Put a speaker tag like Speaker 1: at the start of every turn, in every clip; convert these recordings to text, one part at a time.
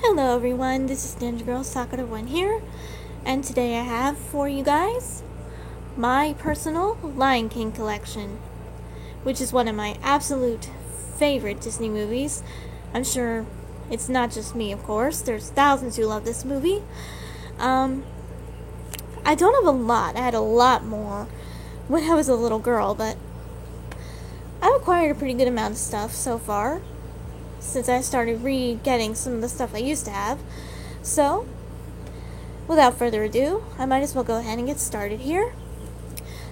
Speaker 1: Hello everyone, this is Ninja Girl Sakura One here, and today I have for you guys my personal Lion King collection, which is one of my absolute favorite Disney movies. I'm sure it's not just me, of course. There's thousands who love this movie. I don't have a lot. I had a lot more when I was a little girl, but I've acquired a pretty good amount of stuff so far since I started re-getting some of the stuff I used to have. So, without further ado, I might as well go ahead and get started here.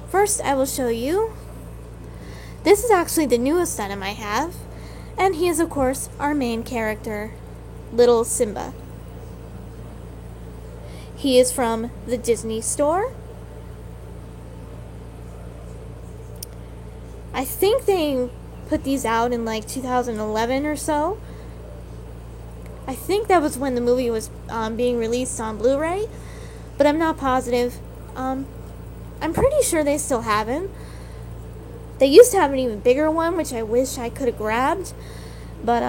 Speaker 1: First, I will show you. This is actually the newest item I have, and he is, of course, our main character, Little Simba. He is from the Disney Store. I think they put these out in like 2011 or so. I think that was when the movie was being released on Blu-ray, but I'm not positive. I'm pretty sure they still have him. They used to have an even bigger one, which I wish I could have grabbed, but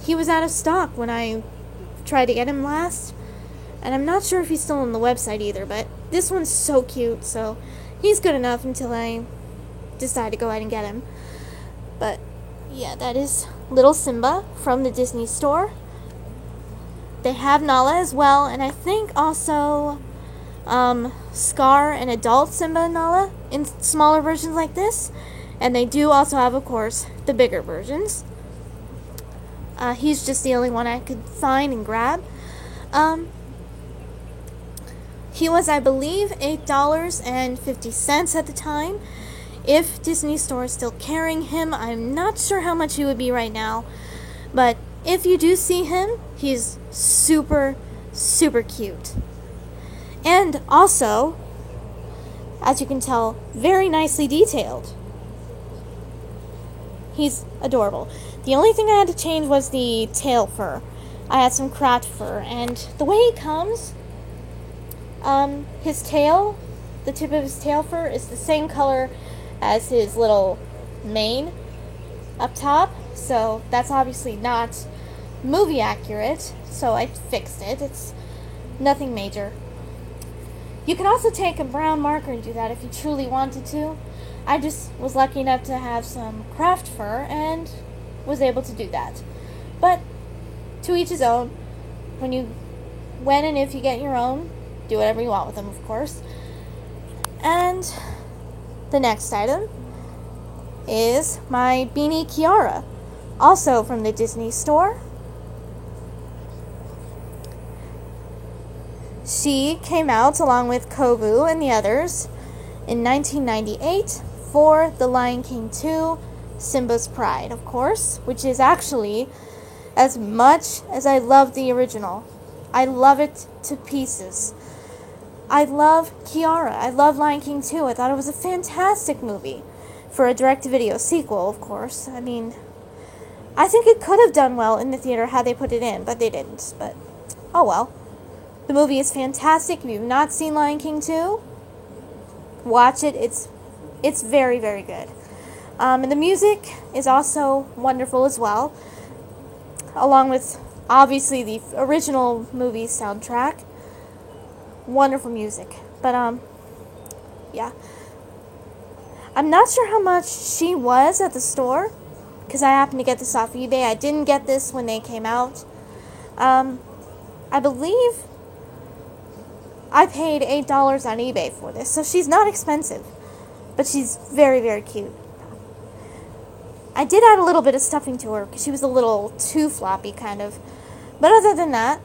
Speaker 1: he was out of stock when I tried to get him last, and I'm not sure if he's still on the website either, but this one's so cute, so he's good enough until I decide to go ahead and get him. But yeah, that is Little Simba from the Disney Store. They have Nala as well, and I think also Scar and adult Simba and Nala in smaller versions like this. And they do also have, of course, the bigger versions. He's just the only one I could find and grab. He was, I believe, $8.50 at the time. If Disney Store is still carrying him, I'm not sure how much he would be right now. But if you do see him, he's super, super cute. And also, as you can tell, very nicely detailed. He's adorable. The only thing I had to change was the tail fur. I had some craft fur, and the way he comes, his tail, the tip of his tail fur is the same color as his little mane up top, so that's obviously not movie accurate, so I fixed it. It's nothing major. You can also take a brown marker and do that if you truly wanted to. I just was lucky enough to have some craft fur and was able to do that. But to each his own. When and if you get your own, do whatever you want with them, of course. And the next item is my Beanie Kiara, also from the Disney Store. She came out along with Kovu and the others in 1998 for The Lion King 2, Simba's Pride, of course, which is actually, as much as I love the original, I love it to pieces. I love Kiara. I love Lion King 2. I thought it was a fantastic movie. For a direct-to-video sequel, of course. I mean, I think it could have done well in the theater had they put it in, but they didn't. But, oh well. The movie is fantastic. If you've not seen Lion King 2, watch it. It's very, very good. And the music is also wonderful as well. Along with, obviously, the original movie soundtrack. Wonderful music. But, yeah. I'm not sure how much she was at the store, because I happened to get this off eBay. I didn't get this when they came out. I believe I paid $8 on eBay for this, so she's not expensive, but she's very, very cute. I did add a little bit of stuffing to her, because she was a little too floppy, kind of. But other than that,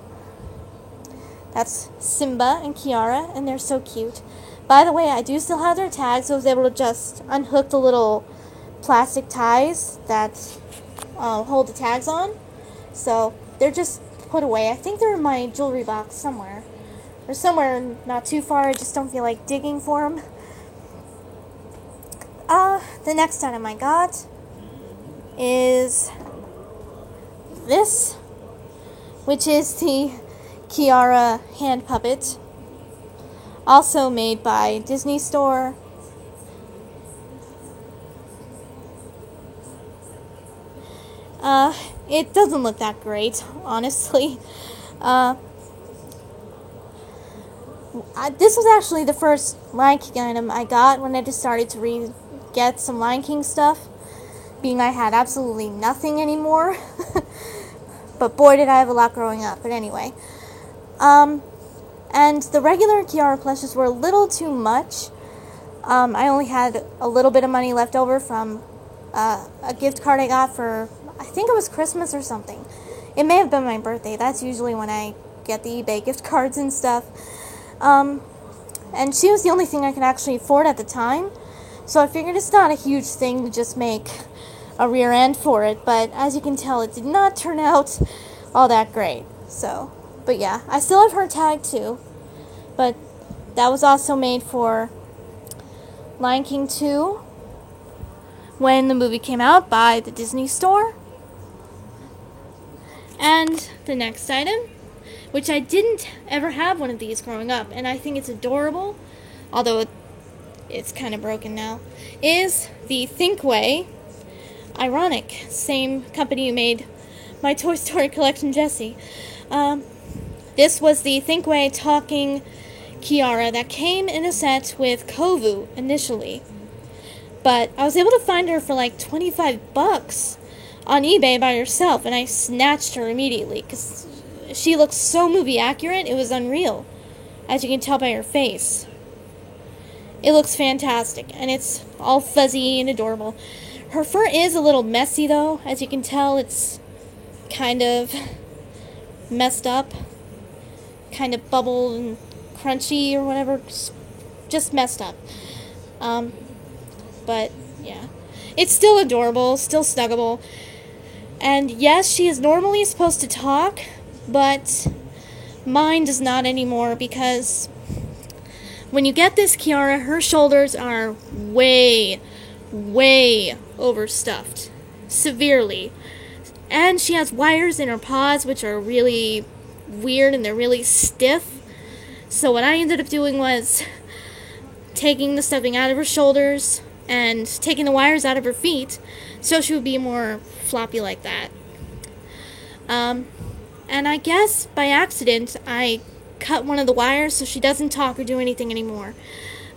Speaker 1: that's Simba and Kiara, and they're so cute. By the way, I do still have their tags, so I was able to just unhook the little plastic ties that hold the tags on. So they're just put away. I think they're in my jewelry box somewhere. Or somewhere not too far. I just don't feel like digging for them. The next item I got is this, which is the Kiara hand puppet, also made by Disney Store. It doesn't look that great, honestly. This was actually the first Lion King item I got when I decided to get some Lion King stuff, being I had absolutely nothing anymore. But boy, did I have a lot growing up. But anyway. And the regular Kiara plushes were a little too much. I only had a little bit of money left over from a gift card I got for, I think it was Christmas or something. It may have been my birthday. That's usually when I get the eBay gift cards and stuff. And she was the only thing I could actually afford at the time. So I figured it's not a huge thing to just make a rear end for it. But as you can tell, it did not turn out all that great. So, but yeah, I still have her tag too. But that was also made for Lion King 2 when the movie came out by the Disney Store. And the next item, which I didn't ever have one of these growing up, and I think it's adorable, although it's kind of broken now, is the Thinkway. Ironic, same company who made my Toy Story collection, Jessie. This was the Thinkway talking Kiara that came in a set with Kovu initially. But I was able to find her for like $25 on eBay by herself, and I snatched her immediately because she looks so movie accurate, it was unreal, as you can tell by her face. It looks fantastic, and it's all fuzzy and adorable. Her fur is a little messy though, as you can tell. It's kind of messed up, kind of bubbled and crunchy or whatever, just messed up. But yeah, it's still adorable, still snuggable. And yes, she is normally supposed to talk, but mine does not anymore, because when you get this Kiara, her shoulders are way overstuffed, severely. And she has wires in her paws, which are really weird and they're really stiff. So what I ended up doing was taking the stuffing out of her shoulders and taking the wires out of her feet, so she would be more floppy like that. And I guess by accident I cut one of the wires so she doesn't talk or do anything anymore.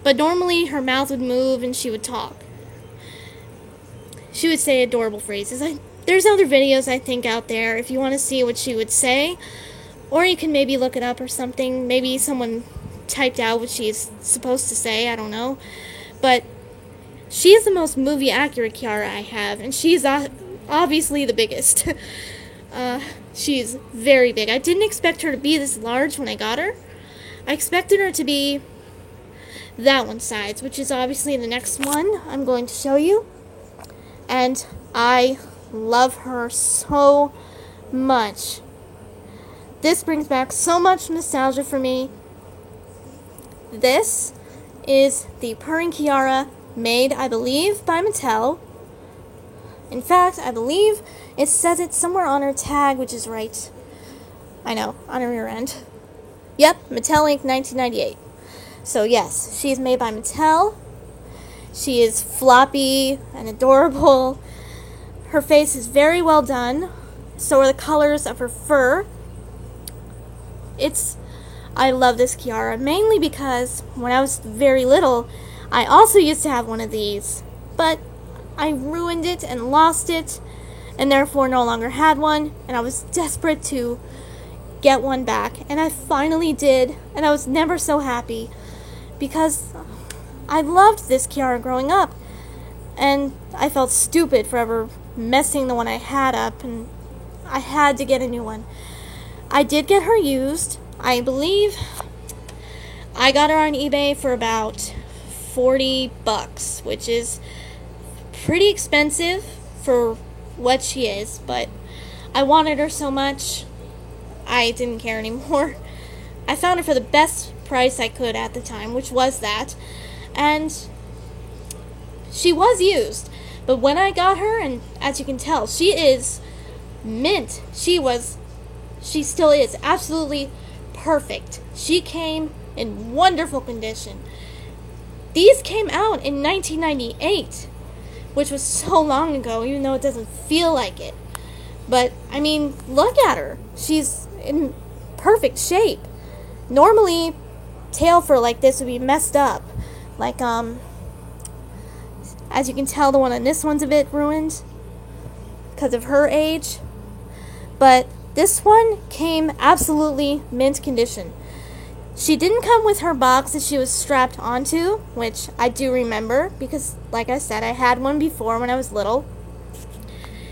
Speaker 1: But normally her mouth would move and she would talk. She would say adorable phrases. There's other videos I think out there if you want to see what she would say. Or you can maybe look it up or something. Maybe someone typed out what she's supposed to say. I don't know. But she is the most movie accurate Kiara I have. And she's obviously the biggest. She's very big. I didn't expect her to be this large when I got her. I expected her to be that one size, which is obviously the next one I'm going to show you. And I love her so much. This brings back so much nostalgia for me. This is the Purring Kiara, made, I believe, by Mattel. In fact, I believe it says it somewhere on her tag, which is right, I know, on her rear end. Yep, Mattel Inc. 1998. So yes, she is made by Mattel. She is floppy and adorable. Her face is very well done. So are the colors of her fur. I love this Kiara, mainly because when I was very little, I also used to have one of these, but I ruined it and lost it, and therefore no longer had one, and I was desperate to get one back, and I finally did, and I was never so happy, because I loved this Kiara growing up, and I felt stupid for ever messing the one I had up, and I had to get a new one. I did get her used. I believe I got her on eBay for about $40, which is pretty expensive for what she is, but I wanted her so much, I didn't care anymore. I found her for the best price I could at the time, which was that, and she was used. But when I got her, and as you can tell, she is mint. She still is absolutely perfect. She came in wonderful condition. These came out in 1998, which was so long ago, even though it doesn't feel like it. But, I mean, look at her. She's in perfect shape. Normally, tail fur like this would be messed up. Like, as you can tell, the one on this one's a bit ruined because of her age. But this one came absolutely mint condition. She didn't come with her box that she was strapped onto, which I do remember because, like I said, I had one before when I was little.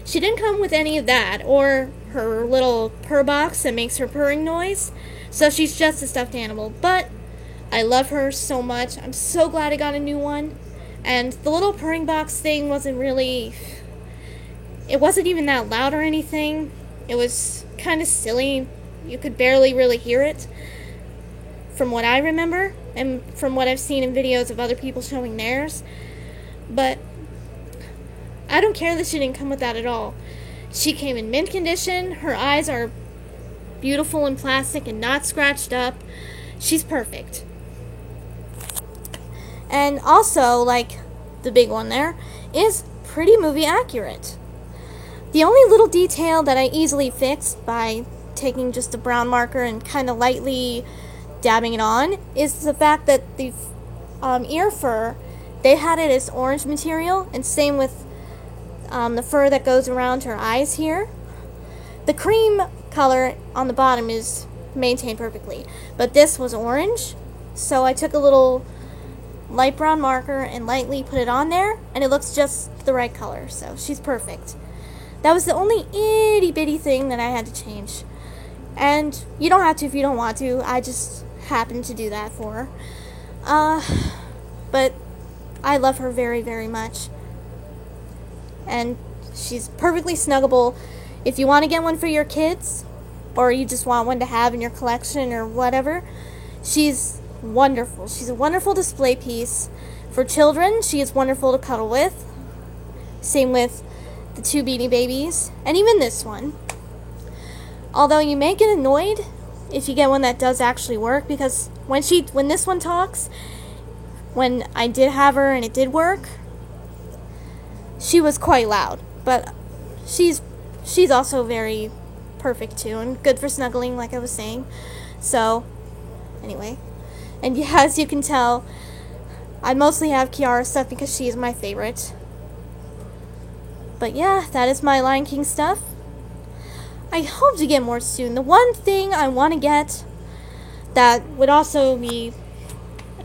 Speaker 1: She didn't come with any of that, or her little purr box that makes her purring noise, so she's just a stuffed animal. But I love her so much. I'm so glad I got a new one. And the little purring box thing wasn't really... It wasn't even that loud or anything. It was kind of silly. You could barely really hear it, from what I remember, and from what I've seen in videos of other people showing theirs. But I don't care that she didn't come with that at all. She came in mint condition. Her eyes are beautiful and plastic and not scratched up. She's perfect. And also, like the big one there, is pretty movie accurate. The only little detail that I easily fixed by taking just a brown marker and kind of lightly dabbing it on is the fact that the ear fur, they had it as orange material, and same with the fur that goes around her eyes here. The cream color on the bottom is maintained perfectly, but this was orange, so I took a little light brown marker and lightly put it on there, and it looks just the right color, so she's perfect. That was the only itty bitty thing that I had to change. And you don't have to if you don't want to. I just happened to do that for her. But I love her very, very much. And she's perfectly snuggable. If you want to get one for your kids, or you just want one to have in your collection or whatever, she's wonderful. She's a wonderful display piece. For children, she is wonderful to cuddle with. Same with the two Beanie Babies, and even this one. Although you may get annoyed if you get one that does actually work, because when this one talks, when I did have her and it did work, she was quite loud. But she's also very perfect too, and good for snuggling, like I was saying. So, anyway. And yeah, as you can tell, I mostly have Kiara stuff because she is my favorite. But yeah, that is my Lion King stuff. I hope to get more soon. The one thing I want to get that would also be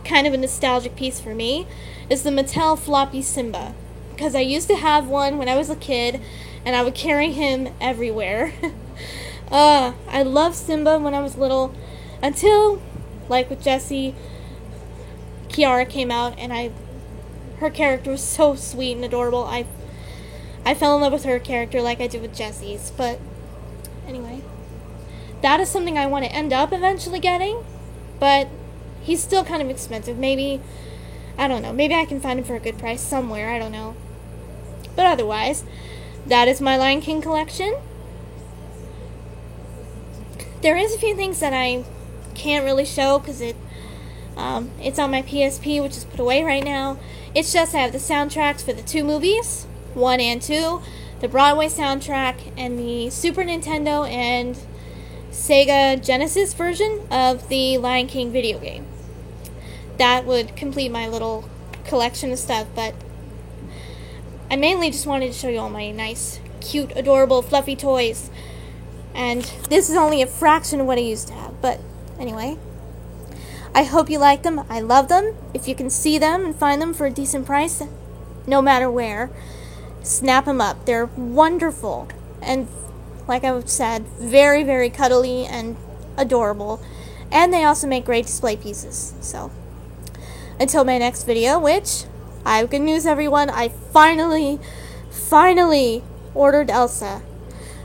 Speaker 1: kind of a nostalgic piece for me is the Mattel floppy Simba. Because I used to have one when I was a kid, and I would carry him everywhere. I loved Simba when I was little, until, like with Jessie, Kiara came out, and her character was so sweet and adorable. I fell in love with her character like I did with Jessie's. But anyway, that is something I want to end up eventually getting, but he's still kind of expensive. Maybe, I don't know, maybe I can find him for a good price somewhere, I don't know. But otherwise, that is my Lion King collection. There is a few things that I can't really show because it's on my PSP, which is put away right now. It's just I have the soundtracks for the two movies, 1 and 2, the Broadway soundtrack, and the Super Nintendo and Sega Genesis version of the Lion King video game. That would complete my little collection of stuff, but I mainly just wanted to show you all my nice, cute, adorable, fluffy toys. And this is only a fraction of what I used to have, but anyway. I hope you like them. I love them. If you can see them and find them for a decent price, no matter where, snap them up. They're wonderful. And like I said, very, very cuddly and adorable. And they also make great display pieces. So, until my next video, which, I have good news everyone, I finally ordered Elsa.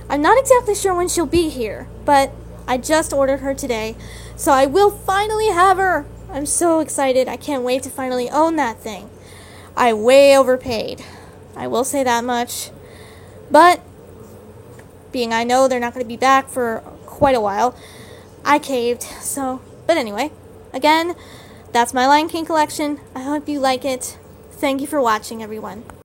Speaker 1: I'm not exactly sure when she'll be here, but I just ordered her today. So I will finally have her. I'm so excited. I can't wait to finally own that thing. I way overpaid. I will say that much. But, being I know they're not going to be back for quite a while, I caved. So, but anyway, again, that's my Lion King collection. I hope you like it. Thank you for watching, everyone.